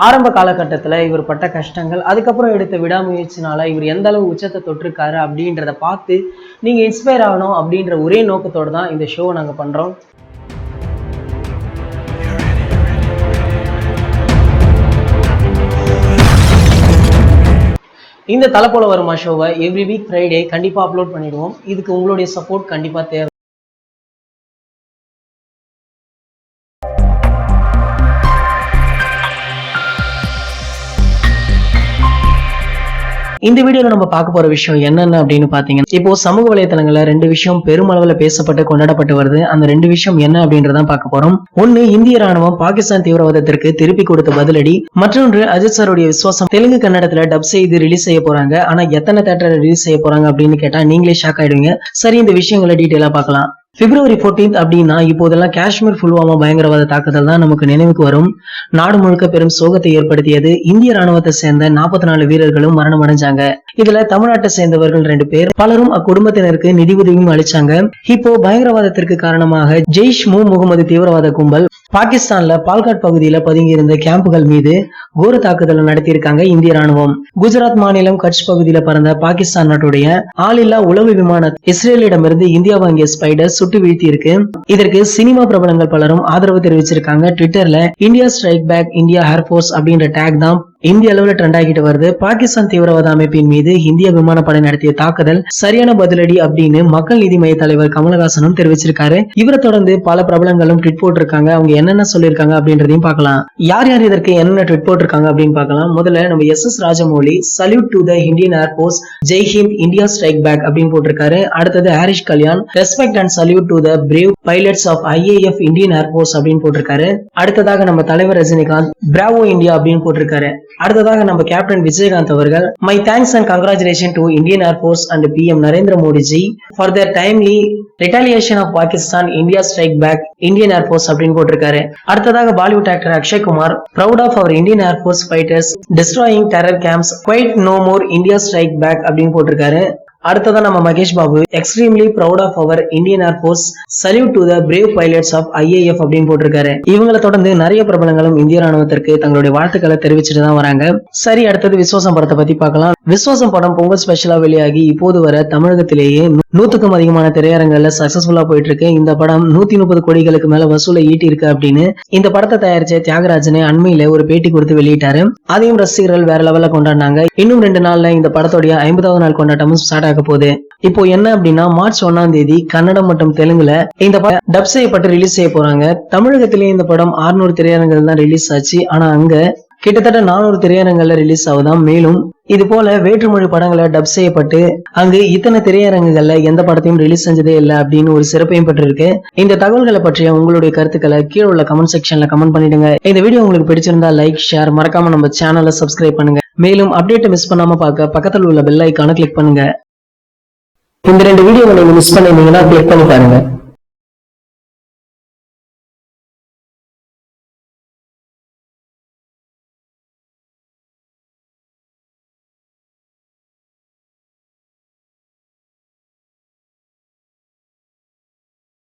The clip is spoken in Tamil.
ஆரம்ப காலகட்டத்துல இவர் பட்ட கஷ்டங்கள், அதுக்கப்புறம் எடுத்த விடாமுயற்சினால இவர் எந்த அளவு உச்சத்தை தொட்டிருக்காரு அப்படின்றத பார்த்து நீங்க இன்ஸ்பயர் ஆகணும் அப்படின்ற ஒரே நோக்கத்தோடு தான் இந்த ஷோவை நாங்க பண்றோம். இந்த தலை போல வருமா ஷோவை எவ்ரி வீக் ஃப்ரைடே கண்டிப்பா அப்லோட் பண்ணிடுவோம். இதுக்கு உங்களுடைய சப்போர்ட் கண்டிப்பா தேவை. இந்த வீடியோல நம்ம பார்க்க போற விஷயம் என்னென்ன அப்படின்னு பாத்தீங்கன்னா, இப்போ சமூக வலைதளங்கள்ல ரெண்டு விஷயம் பெருமளவுல பேசப்பட்டு கொண்டாடப்பட்டு வருது. அந்த ரெண்டு விஷயம் என்ன அப்படின்றதான் பார்க்க போறோம். ஒன்னு, இந்திய ராணுவம் பாகிஸ்தான் தீவிரவாதத்திற்கு திருப்பி கொடுத்த பதிலடி. மற்றொன்று, அஜித் சாருடைய விசுவாசம் தெலுங்கு கன்னடத்துல டப் செய்து ரிலீஸ் செய்ய போறாங்க. ஆனா எத்தனை தேட்டர்ல ரிலீஸ் செய்ய போறாங்க அப்படின்னு கேட்டா நீங்களே ஷாக் ஆயிடுவீங்க. சரி, இந்த விஷயங்களை டீட்டெயிலா பார்க்கலாம். February 14th அப்படின்னா இப்போதெல்லாம் காஷ்மீர் புல்வாமா பயங்கரவாத தாக்குதல் தான் நமக்கு நினைவுக்கு வரும். நாடு முழுக்க பெரும் சோகத்தை ஏற்படுத்தியது. இந்திய ராணுவத்தை சேர்ந்த 44 வீரர்களும் மரணம் அடைஞ்சாங்க. இதுல தமிழ்நாட்டை சேர்ந்தவர்கள் 2 பேர். பலரும் அக்குடும்பத்தினருக்கு நிதி உதவியும் அளிச்சாங்க. இப்போ பயங்கரவாதத்திற்கு காரணமாக ஜெய்ஷ் முகமது தீவிரவாத கும்பல் பாகிஸ்தான்ல பால்காட் பகுதியில பதுங்கி இருந்த கேம்புகள் மீது கோர தாக்குதல் நடத்தியிருக்காங்க இந்திய ராணுவம். குஜராத் மாநிலம் கட்ச் பகுதியில பறந்த பாகிஸ்தான் நாட்டுடைய ஆளில்லா உளவு விமானம் இஸ்ரேலிடமிருந்து இந்தியா வாங்கிய ஸ்பைடர் சுட்டு வீழ்த்தி இருக்கு. இதற்கு சினிமா பிரபலங்கள் பலரும் ஆதரவு தெரிவிச்சிருக்காங்க. ட்விட்டர்ல India strike back India air force அப்படின்ற டேக் தான் இந்திய அளவுல ட்ரெண்ட் ஆகிட்டு வருது. பாகிஸ்தான் தீவிரவாத அமைப்பின் மீது இந்திய விமானப்படை நடத்திய தாக்குதல் சரியான பதிலடி அப்படின்னு மக்கள் நீதி மைய தலைவர் கமலஹாசனும் தெரிவிச்சிருக்காரு. இவரை தொடர்ந்து பல பிரபலங்களும் ட்வீட் போட்டிருக்காங்க. அவங்க என்னென்ன சொல்லியிருக்காங்க அப்படின்றதையும் பார்க்கலாம். யார் யார் இதற்கு என்னென்ன ட்வீட் போட்டிருக்காங்க அப்படின்னு பார்க்கலாம். முதல்ல நம்ம SS Rajamouli salute to the Indian air force, Jai Hind, India strike back அப்படின்னு போட்டிருக்காரு. அடுத்தது Harish Kalyan, respect and salute to the brave pilots of IAF Indian air force அப்படின்னு போட்டிருக்காரு. அடுத்ததாக நம்ம தலைவர் ரஜினிகாந்த் பிராவோ இந்தியா அப்படின்னு போட்டிருக்காரு. அடுத்ததாக நம்ம கேப்டன் விஜயகாந்த் அவர்கள் my thanks and congratulation to Indian air force and PM Narendra Modi ji for their timely retaliation of Pakistan India strike back Indian air force அப்படின்னு போட்டிருக்காரு. அடுத்ததாக Bollywood actor Akshay Kumar proud of our Indian air force fighters destroying terror camps quite no more India strike back அப்படின்னு போட்டிருக்காரு. அடுத்ததான் நம்ம Mahesh Babu extremely proud of our Indian air force salute to the brave pilots of IAF அப்படின்னு போட்டிருக்காரு. இவங்களை தொடர்ந்து நிறைய பிரபலங்களும் இந்திய ராணுவத்திற்கு தங்களுடைய வாழ்த்துக்களை தெரிவிச்சுட்டு தான் வராங்க. சரி, அடுத்தது விஸ்வாசம் படத்தை பத்தி பார்க்கலாம். விஸ்வாசம் படம் பொங்கல் ஸ்பெஷலா வெளியாகி இப்போது வர தமிழகத்திலேயே 100க்கும் அதிகமான திரையரங்கள்ல சக்சஸ்ஃபுல்லா போயிட்டு இருக்கு. இந்த படம் 130 கோடிகளுக்கு மேல வசூலை ஈட்டி இருக்கு அப்படின்னு இந்த படத்தை தயாரிச்ச தியாகராஜனை அண்மையில ஒரு பேட்டி கொடுத்து வெளியிட்டாரு. அதையும் ரசிகர்கள் வேற லெவல்ல கொண்டாடினாங்க. இன்னும் 2 நாள்ல இந்த படத்துடைய 50வது நாள் கொண்டாட்டமும் ஸ்டார்ட் ஆக போகுது. இப்போ என்ன அப்படின்னா மார்ச் 1ஆம் தேதி கன்னடம் மற்றும் தெலுங்குல இந்த படம் டப் செய்யப்பட்டு ரிலீஸ் செய்ய போறாங்க. தமிழகத்திலேயே இந்த படம் 600 திரையரங்குகள் தான் ரிலீஸ் ஆச்சு. ஆனா அங்க கிட்டத்தட்ட 400 திரையரங்குகள்ல ரிலீஸ் ஆகுதாம். மேலும் இது போல வேற்றுமொழி படங்களை டப் செய்யப்பட்டு அங்கு இத்தனை திரையரங்குகள்ல எந்த படத்தையும் ரிலீஸ் செஞ்சதே இல்லை அப்படின்னு ஒரு சிறப்பையும் பெற்றிருக்கு. இந்த தகவல்களை பற்றிய உங்களுடைய கருத்துக்களை கீழே உள்ள கமெண்ட் செக்ஷன்ல கமெண்ட் பண்ணிடுங்க. இந்த வீடியோ உங்களுக்கு பிடிச்சிருந்தா லைக், ஷேர், மறக்காம நம்ம சேனலை சப்ஸ்கிரைப் பண்ணுங்க. மேலும் அப்டேட்டை மிஸ் பண்ணாம பார்க்க பக்கத்தில் உள்ள பெல் ஐகானை கிளிக் பண்ணுங்க. இந்த 2 வீடியோவை நீங்க மிஸ் பண்ணிருந்தீங்கன்னா கிளிக் பண்ணி பாருங்க.